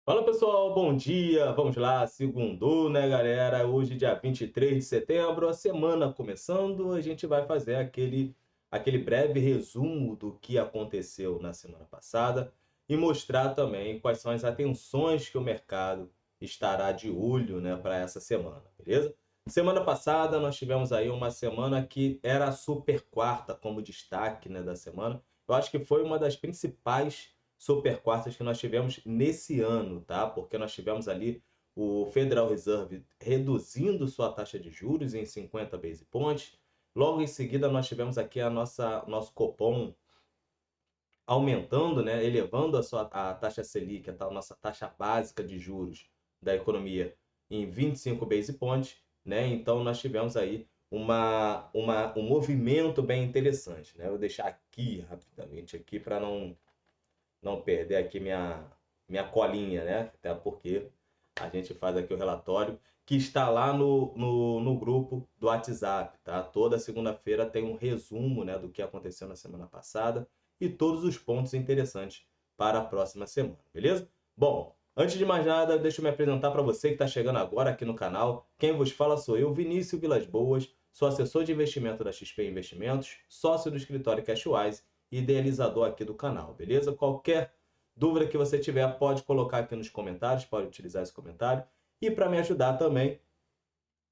Fala pessoal, bom dia! Vamos lá, segundou, né, galera? Hoje, dia 23 de setembro, a semana começando, a gente vai fazer aquele breve resumo do que aconteceu na semana passada e mostrar também quais são as atenções que o mercado estará de olho, né, para essa semana, beleza? Semana passada nós tivemos aí uma semana que era a super quarta como destaque, né, da semana. Eu acho que foi uma das principais super quartas que nós tivemos nesse ano, tá? Porque nós tivemos ali o Federal Reserve reduzindo sua taxa de juros em 50 base points. Logo em seguida, nós tivemos aqui nosso Copom aumentando, né, elevando a taxa Selic, nossa taxa básica de juros da economia, em 25 base points, né? Então nós tivemos aí um movimento bem interessante, né? Eu vou deixar aqui rapidamente aqui para não perder aqui minha colinha, né? Até porque a gente faz aqui o relatório que está lá no grupo do WhatsApp, tá? Toda segunda-feira tem um resumo, né, do que aconteceu na semana passada e todos os pontos interessantes para a próxima semana, beleza? Bom, antes de mais nada, deixa eu me apresentar para você que está chegando agora aqui no canal. Quem vos fala sou eu, Vinícius Vilas Boas, sou assessor de investimento da XP Investimentos, sócio do escritório Cashwise e idealizador aqui do canal, beleza? Qualquer dúvida que você tiver, pode colocar aqui nos comentários, pode utilizar esse comentário. E para me ajudar também,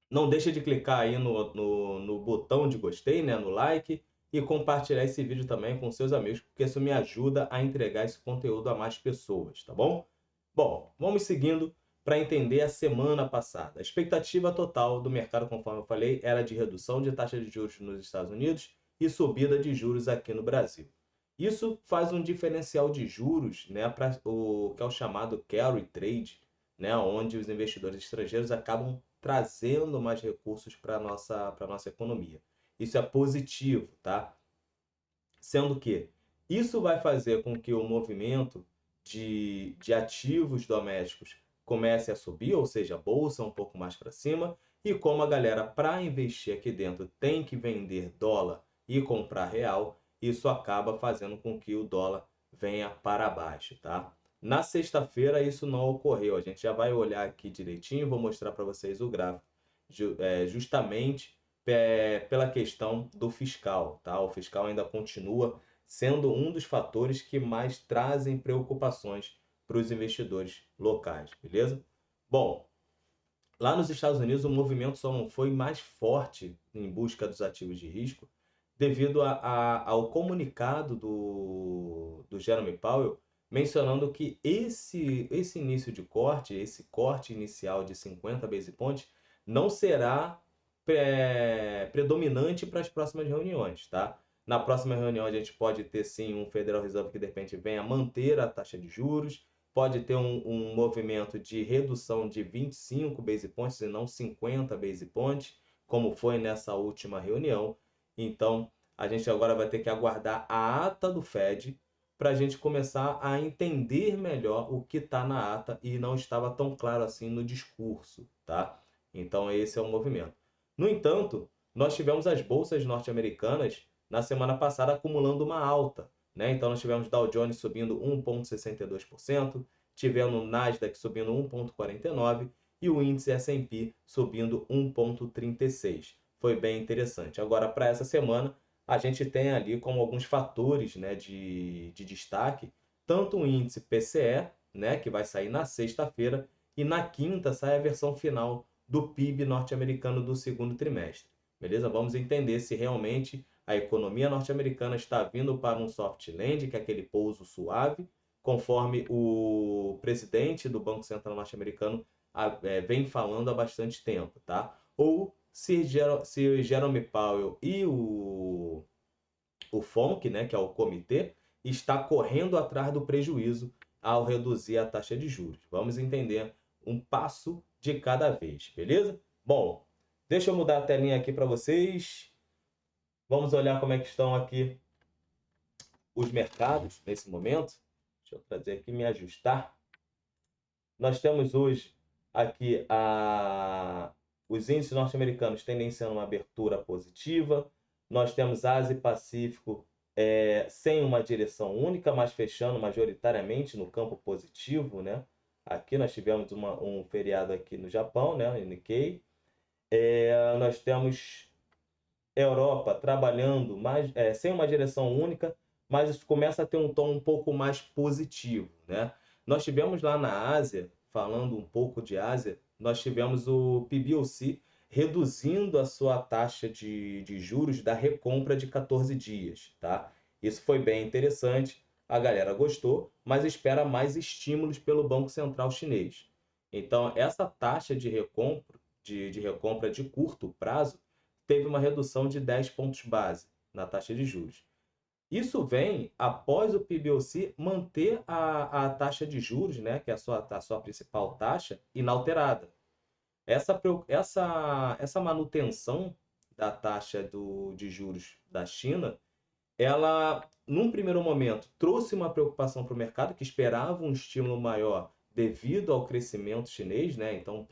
não deixe de clicar aí no botão de gostei, né, no like, e compartilhar esse vídeo também com seus amigos, porque isso me ajuda a entregar esse conteúdo a mais pessoas, tá bom? Bom, vamos seguindo para entender a semana passada. A expectativa total do mercado, conforme eu falei, era de redução de taxa de juros nos Estados Unidos e subida de juros aqui no Brasil. Isso faz um diferencial de juros, né, para o que é o chamado carry trade, né, onde os investidores estrangeiros acabam trazendo mais recursos para a nossa economia. Isso é positivo, tá? Sendo que isso vai fazer com que o movimento de ativos domésticos comece a subir, ou seja, a bolsa um pouco mais para cima, e como a galera, para investir aqui dentro, tem que vender dólar e comprar real, isso acaba fazendo com que o dólar venha para baixo, tá? Na sexta-feira isso não ocorreu, a gente já vai olhar aqui direitinho, vou mostrar para vocês o gráfico, justamente pela questão do fiscal, tá? O fiscal ainda continua sendo um dos fatores que mais trazem preocupações para os investidores locais, beleza? Bom, lá nos Estados Unidos o movimento só não foi mais forte em busca dos ativos de risco devido ao comunicado do Jeremy Powell mencionando que esse início de corte, esse corte inicial de 50 base points, não será predominante para as próximas reuniões, tá? Na próxima reunião a gente pode ter sim um Federal Reserve que de repente venha manter a taxa de juros, pode ter um movimento de redução de 25 base points e não 50 base points, como foi nessa última reunião. Então, a gente agora vai ter que aguardar a ata do Fed para a gente começar a entender melhor o que está na ata e não estava tão claro assim no discurso, tá? Então, esse é o movimento. No entanto, nós tivemos as bolsas norte-americanas na semana passada acumulando uma alta, né? Então, nós tivemos Dow Jones subindo 1,62%, tivemos o Nasdaq subindo 1,49% e o índice S&P subindo 1,36%. Foi bem interessante. Agora, para essa semana, a gente tem ali como alguns fatores, né, de destaque, tanto o índice PCE, né, que vai sair na sexta-feira, e na quinta sai a versão final do PIB norte-americano do segundo trimestre. Beleza? Vamos entender se realmente a economia norte-americana está vindo para um soft landing, que é aquele pouso suave, conforme o presidente do Banco Central norte-americano vem falando há bastante tempo, tá? Ou se Jerome Powell e o FONC, né, que é o comitê, está correndo atrás do prejuízo ao reduzir a taxa de juros. Vamos entender um passo de cada vez, beleza? Bom, deixa eu mudar a telinha aqui para vocês. Vamos olhar como é que estão aqui os mercados nesse momento. Deixa eu trazer aqui, me ajustar. Nós temos hoje aqui os índices norte-americanos tendenciando uma abertura positiva. Nós temos Ásia e Pacífico sem uma direção única, mas fechando majoritariamente no campo positivo, né? Aqui nós tivemos um feriado aqui no Japão, né, em Nikkei. Nós temos Europa trabalhando mais, sem uma direção única, mas isso começa a ter um tom um pouco mais positivo, né? Nós tivemos lá na Ásia, falando um pouco de Ásia, nós tivemos o PBOC reduzindo a sua taxa de juros da recompra de 14 dias, tá? Isso foi bem interessante, a galera gostou, mas espera mais estímulos pelo Banco Central chinês. Então, essa taxa de recompra de curto prazo teve uma redução de 10 pontos base na taxa de juros. Isso vem após o PBOC manter a taxa de juros, né, que é a sua principal taxa, inalterada. Essa manutenção da taxa de juros da China, ela, num primeiro momento, trouxe uma preocupação para o mercado, que esperava um estímulo maior devido ao crescimento chinês, né? Então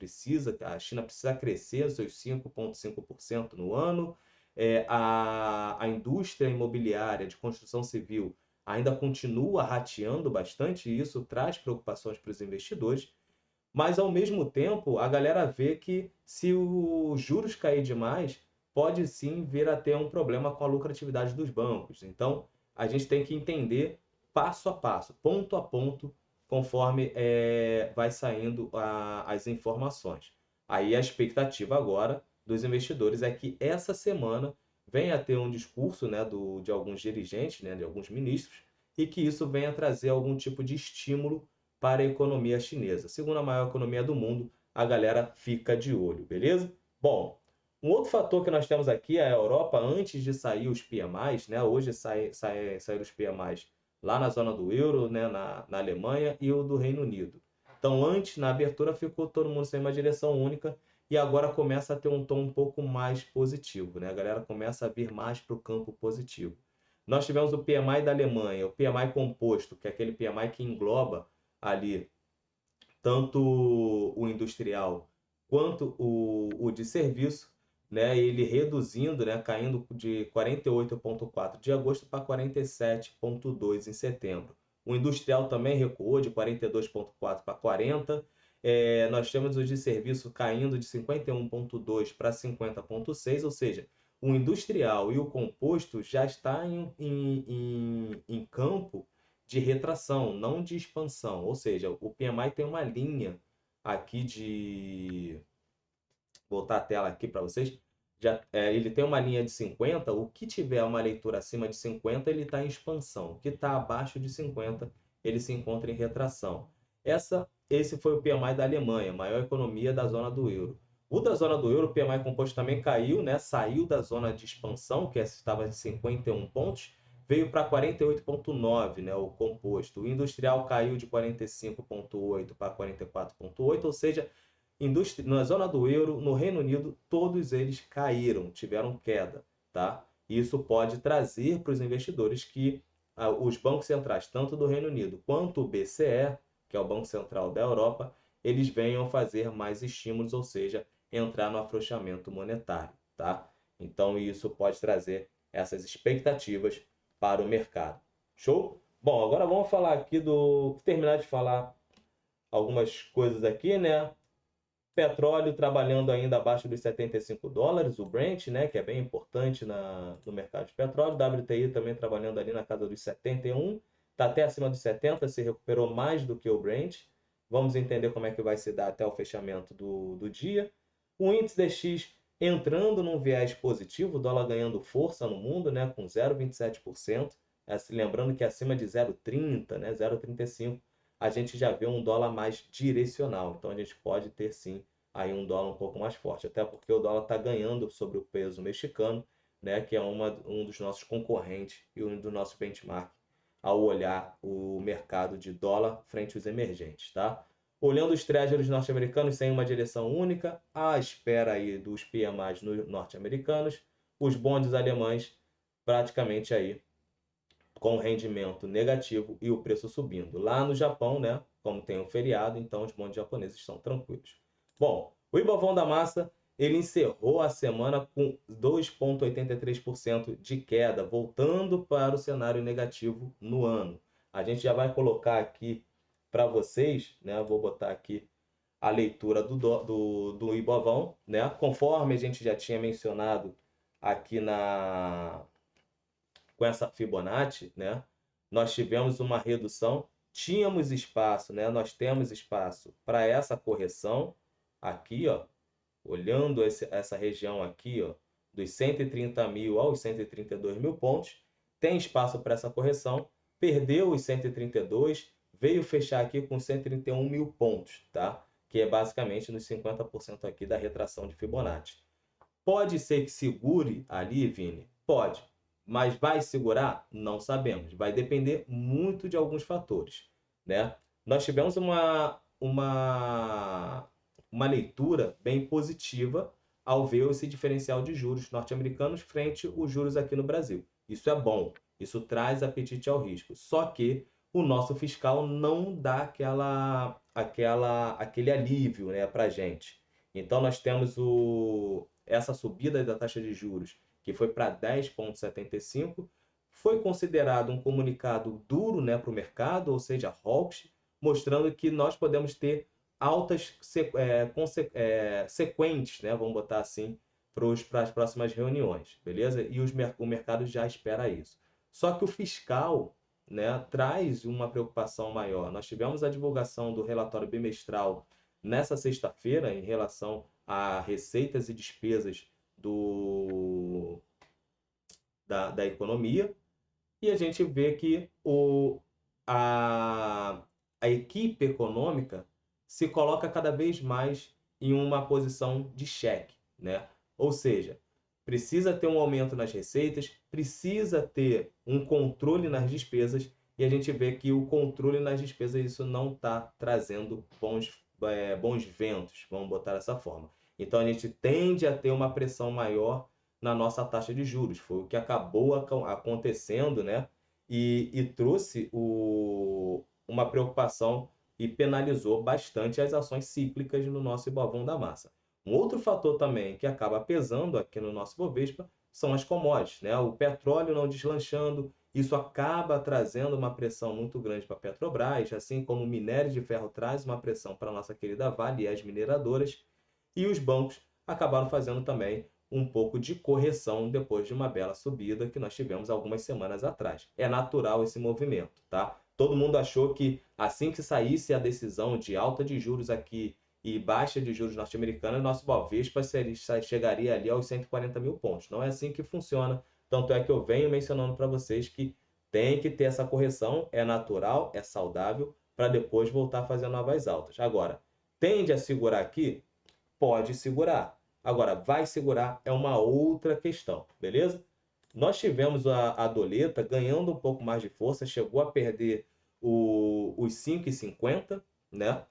a China precisa crescer os seus 5,5% no ano. A indústria imobiliária de construção civil ainda continua rateando bastante, e isso traz preocupações para os investidores. Mas, ao mesmo tempo, a galera vê que se os juros cair demais, pode sim vir a ter um problema com a lucratividade dos bancos. Então, a gente tem que entender passo a passo, ponto a ponto, conforme vai saindo as informações. Aí a expectativa agora dos investidores é que essa semana venha a ter um discurso, né, de alguns dirigentes, né, de alguns ministros, e que isso venha trazer algum tipo de estímulo para a economia chinesa. Segunda maior economia do mundo, a galera fica de olho, beleza? Bom, um outro fator que nós temos aqui é a Europa, antes de sair os PMIs, né? Hoje saíram os PMIs lá na zona do euro, né? na Alemanha, e o do Reino Unido. Então, antes, na abertura, ficou todo mundo sem uma direção única, e agora começa a ter um tom um pouco mais positivo, né? A galera começa a vir mais para o campo positivo. Nós tivemos o PMI da Alemanha, o PMI composto, que é aquele PMI que engloba ali tanto o industrial quanto o de serviço, né, ele reduzindo, né, caindo de 48,4 de agosto para 47,2 em setembro. O industrial também recuou de 42,4 para 40. Nós temos o de serviço caindo de 51,2 para 50,6, ou seja, o industrial e o composto já está em campo de retração, não de expansão. Ou seja, o PMI tem uma linha aqui de. Vou voltar a tela aqui para vocês. Ele tem uma linha de 50. O que tiver uma leitura acima de 50, ele está em expansão. O que está abaixo de 50, ele se encontra em retração. Esse foi o PMI da Alemanha, maior economia da zona do euro. O da zona do euro, o PMI composto também caiu, né? Saiu da zona de expansão, que estava em 51 pontos, veio para 48,9, né, o composto. O industrial caiu de 45,8 para 44,8, ou seja, na zona do euro, no Reino Unido, todos eles caíram, tiveram queda, tá? Isso pode trazer para os investidores que os bancos centrais, tanto do Reino Unido quanto o BCE, que é o Banco Central da Europa, eles venham fazer mais estímulos, ou seja, entrar no afrouxamento monetário, tá? Então isso pode trazer essas expectativas para o mercado. Show? Bom, agora vamos falar aqui terminar de falar algumas coisas aqui, né? Petróleo trabalhando ainda abaixo dos $75, o Brent, né, que é bem importante no mercado de petróleo. WTI também trabalhando ali na casa dos 71, está até acima dos 70, se recuperou mais do que o Brent. Vamos entender como é que vai se dar até o fechamento do dia. O índice DX entrando num viés positivo, o dólar ganhando força no mundo, né, com 0,27%. Lembrando que acima de 0,30, né, 0,35, a gente já vê um dólar mais direcional. Então a gente pode ter sim aí um dólar um pouco mais forte, até porque o dólar está ganhando sobre o peso mexicano, né, que é um dos nossos concorrentes e um dos nossos benchmark ao olhar o mercado de dólar frente aos emergentes, tá? Olhando os treasuries norte-americanos sem uma direção única, à espera aí dos PMIs norte-americanos, os bondes alemães praticamente aí com rendimento negativo e o preço subindo. Lá no Japão, né, como tem um feriado, então os bondes japoneses estão tranquilos. Bom, o Ibovão da Massa, ele encerrou a semana com 2,83% de queda, voltando para o cenário negativo no ano. A gente já vai colocar aqui para vocês, né? Vou botar aqui a leitura do Ibovão, né? Conforme a gente já tinha mencionado aqui com essa Fibonacci, né? Nós tivemos uma redução, tínhamos espaço, né? Nós temos espaço para essa correção aqui, ó, olhando essa região aqui, ó, dos 130 mil aos 132 mil pontos, tem espaço para essa correção, perdeu os 132, veio fechar aqui com 131 mil pontos, tá? Que é basicamente nos 50% aqui da retração de Fibonacci. Pode ser que segure ali, Vini? Pode. Mas vai segurar? Não sabemos. Vai depender muito de alguns fatores, né? Nós tivemos uma leitura bem positiva ao ver esse diferencial de juros norte-americanos frente aos juros aqui no Brasil. Isso é bom. Isso traz apetite ao risco. Só que o nosso fiscal não dá aquele alívio, né, para a gente. Então, nós temos essa subida da taxa de juros, que foi para 10,75, foi considerado um comunicado duro, né, para o mercado, ou seja, hawkish, mostrando que nós podemos ter altas sequentes, né, vamos botar assim, para as próximas reuniões, beleza? E o mercado já espera isso. Só que o fiscal, né, traz uma preocupação maior. Nós tivemos a divulgação do relatório bimestral nessa sexta-feira em relação a receitas e despesas da economia, e a gente vê que a equipe econômica se coloca cada vez mais em uma posição de cheque, né? Ou seja, precisa ter um aumento nas receitas, precisa ter um controle nas despesas, e a gente vê que o controle nas despesas isso não está trazendo bons ventos, vamos botar dessa forma. Então a gente tende a ter uma pressão maior na nossa taxa de juros. Foi o que acabou acontecendo, né? E trouxe uma preocupação e penalizou bastante as ações cíclicas no nosso Ibovão da Massa. Um outro fator também que acaba pesando aqui no nosso Bovespa são as commodities, né? O petróleo não deslanchando, isso acaba trazendo uma pressão muito grande para a Petrobras, assim como o minério de ferro traz uma pressão para a nossa querida Vale e as mineradoras, e os bancos acabaram fazendo também um pouco de correção depois de uma bela subida que nós tivemos algumas semanas atrás. É natural esse movimento, tá? Todo mundo achou que assim que saísse a decisão de alta de juros aqui e baixa de juros norte-americana, nosso Bovespa chegaria ali aos 140 mil pontos. Não é assim que funciona. Tanto é que eu venho mencionando para vocês que tem que ter essa correção, é natural, é saudável, para depois voltar a fazer novas altas. Agora, tende a segurar aqui? Pode segurar. Agora, vai segurar é uma outra questão, beleza? Nós tivemos a doleta ganhando um pouco mais de força, chegou a perder os 5,50, né?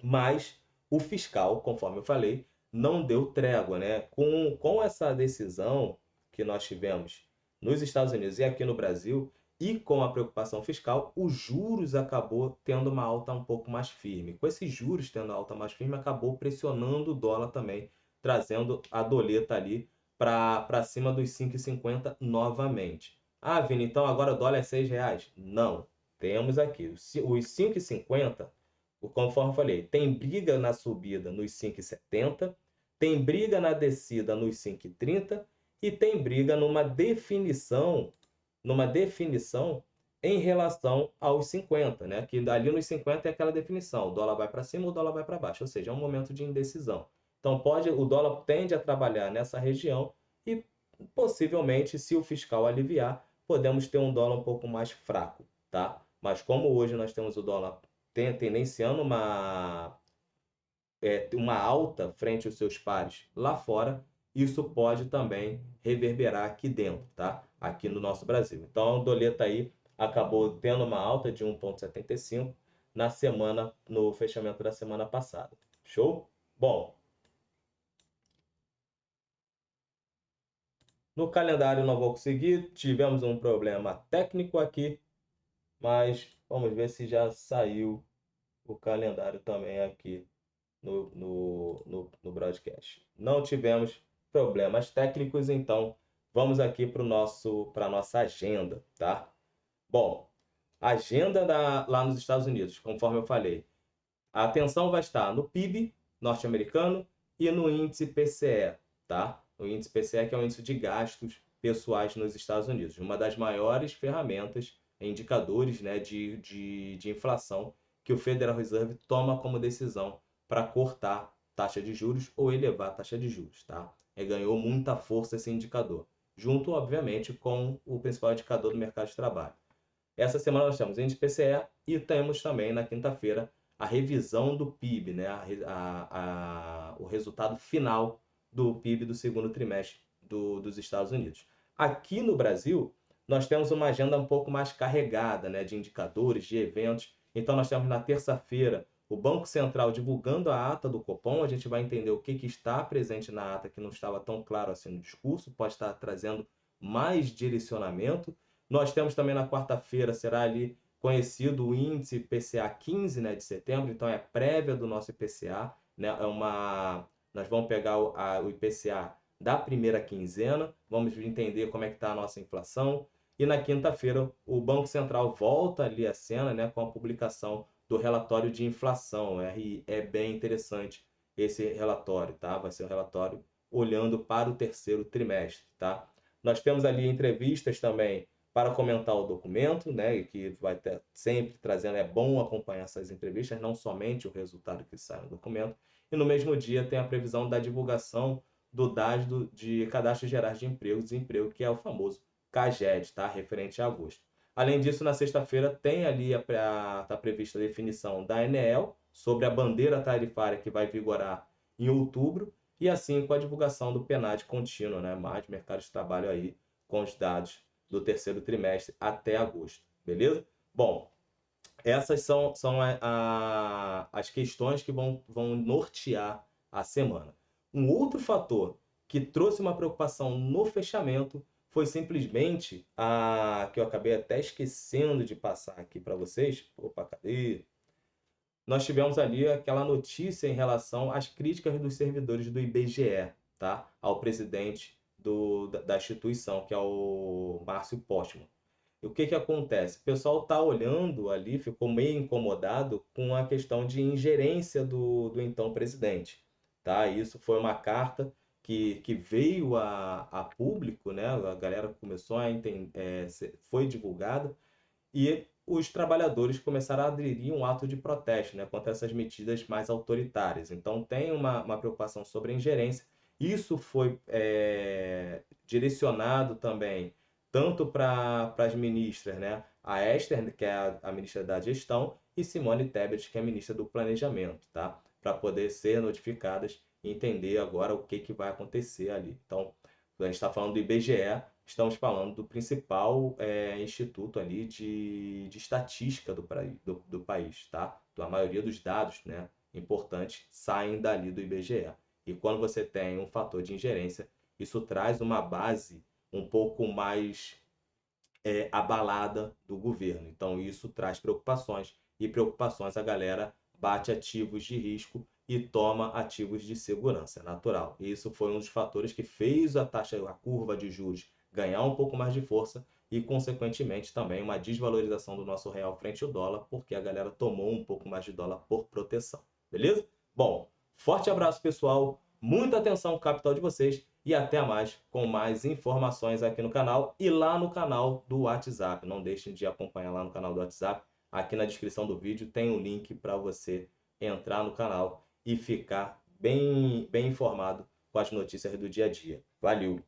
Mas o fiscal, conforme eu falei, não deu trégua, né? Com essa decisão que nós tivemos nos Estados Unidos e aqui no Brasil, e com a preocupação fiscal, os juros acabou tendo uma alta um pouco mais firme. Com esses juros tendo alta mais firme, acabou pressionando o dólar também, trazendo a doleta ali para cima dos 5,50 novamente. Ah, Vini, então agora o dólar é R$ 6? Não. Temos aqui os 5,50, conforme eu falei, tem briga na subida nos 5,70, tem briga na descida nos 5,30 e tem briga numa definição em relação aos 50, né? Que ali nos 50 é aquela definição, o dólar vai para cima, o dólar vai para baixo, ou seja, é um momento de indecisão. Então o dólar tende a trabalhar nessa região e possivelmente, se o fiscal aliviar, podemos ter um dólar um pouco mais fraco, tá? Mas como hoje nós temos o dólar tendenciando uma alta frente aos seus pares lá fora, isso pode também reverberar aqui dentro, tá? Aqui no nosso Brasil. Então, a doleta aí acabou tendo uma alta de 1,75 na semana, no fechamento da semana passada. Show? Bom, no calendário não vou conseguir, tivemos um problema técnico aqui, mas vamos ver se já saiu o calendário também aqui no broadcast. Não tivemos problemas técnicos, então vamos aqui para a nossa agenda, tá? Bom, Agenda lá nos Estados Unidos, conforme eu falei. A atenção vai estar no PIB norte-americano e no índice PCE, tá? O índice PCE que é o índice de gastos pessoais nos Estados Unidos, uma das maiores ferramentas, indicadores, né, de inflação que o Federal Reserve toma como decisão para cortar taxa de juros ou elevar a taxa de juros, tá? Ganhou muita força esse indicador, junto, obviamente, com o principal indicador do mercado de trabalho. Essa semana nós temos índice PCE e temos também na quinta-feira a revisão do PIB, né? O resultado final do PIB do segundo trimestre dos Estados Unidos. Aqui no Brasil, nós temos uma agenda um pouco mais carregada, né, de indicadores, de eventos. Então, nós temos na terça-feira o Banco Central divulgando a ata do Copom. A gente vai entender o que está presente na ata que não estava tão claro assim no discurso, pode estar trazendo mais direcionamento. Nós temos também na quarta-feira, será ali conhecido o índice IPCA 15, né, de setembro, então é prévia do nosso IPCA, né, nós vamos pegar o IPCA da primeira quinzena, vamos entender como é que está a nossa inflação, e na quinta-feira o Banco Central volta ali a cena, né, com a publicação do relatório de inflação, e é bem interessante esse relatório, tá? Vai ser um relatório olhando para o terceiro trimestre, tá? Nós temos ali entrevistas também para comentar o documento, né, e que vai ter sempre trazendo, é bom acompanhar essas entrevistas, não somente o resultado que sai no documento, e no mesmo dia tem a previsão da divulgação do dado de Cadastro Gerais de Emprego e Desemprego, que é o famoso CAGED, tá, referente a agosto. Além disso, na sexta-feira tem ali tá prevista a definição da ANEEL sobre a bandeira tarifária que vai vigorar em outubro, e assim com a divulgação do PNAD contínuo, né, mais mercado de trabalho aí com os dados do terceiro trimestre até agosto, beleza? Bom, essas são as questões que vão nortear a semana. Um outro fator que trouxe uma preocupação no fechamento foi simplesmente a que eu acabei até esquecendo de passar aqui para vocês. Opa, cadê? Nós tivemos ali aquela notícia em relação às críticas dos servidores do IBGE, tá? Ao presidente da instituição, que é o Márcio Postman. E o que que acontece? O pessoal está olhando ali, ficou meio incomodado com a questão de ingerência do então presidente, tá? Isso foi uma carta que veio a público, né? A galera começou a entender, foi divulgada, e os trabalhadores começaram a aderir a um ato de protesto, né, contra essas medidas mais autoritárias. Então, tem uma preocupação sobre a ingerência. Isso foi direcionado também tanto para as ministras, né, a Esther, que é a ministra da Gestão, e Simone Tebet, que é a ministra do Planejamento, tá? Para poder ser notificadas e entender agora o que vai acontecer ali. Então, a gente está falando do IBGE, estamos falando do principal instituto ali de estatística do país, tá? Então, a maioria dos dados, né, importantes saem dali do IBGE. E quando você tem um fator de ingerência, isso traz uma base um pouco mais abalada do governo. Então, isso traz preocupações, e preocupações a galera bate ativos de risco e toma ativos de segurança, é natural. E isso foi um dos fatores que fez a curva de juros ganhar um pouco mais de força e, consequentemente, também uma desvalorização do nosso real frente ao dólar, porque a galera tomou um pouco mais de dólar por proteção. Beleza? Bom, forte abraço, pessoal. Muita atenção com o capital de vocês e até mais com mais informações aqui no canal e lá no canal do WhatsApp. Não deixem de acompanhar lá no canal do WhatsApp. Aqui na descrição do vídeo tem um link para você entrar no canal e ficar bem informado com as notícias do dia a dia. Valeu!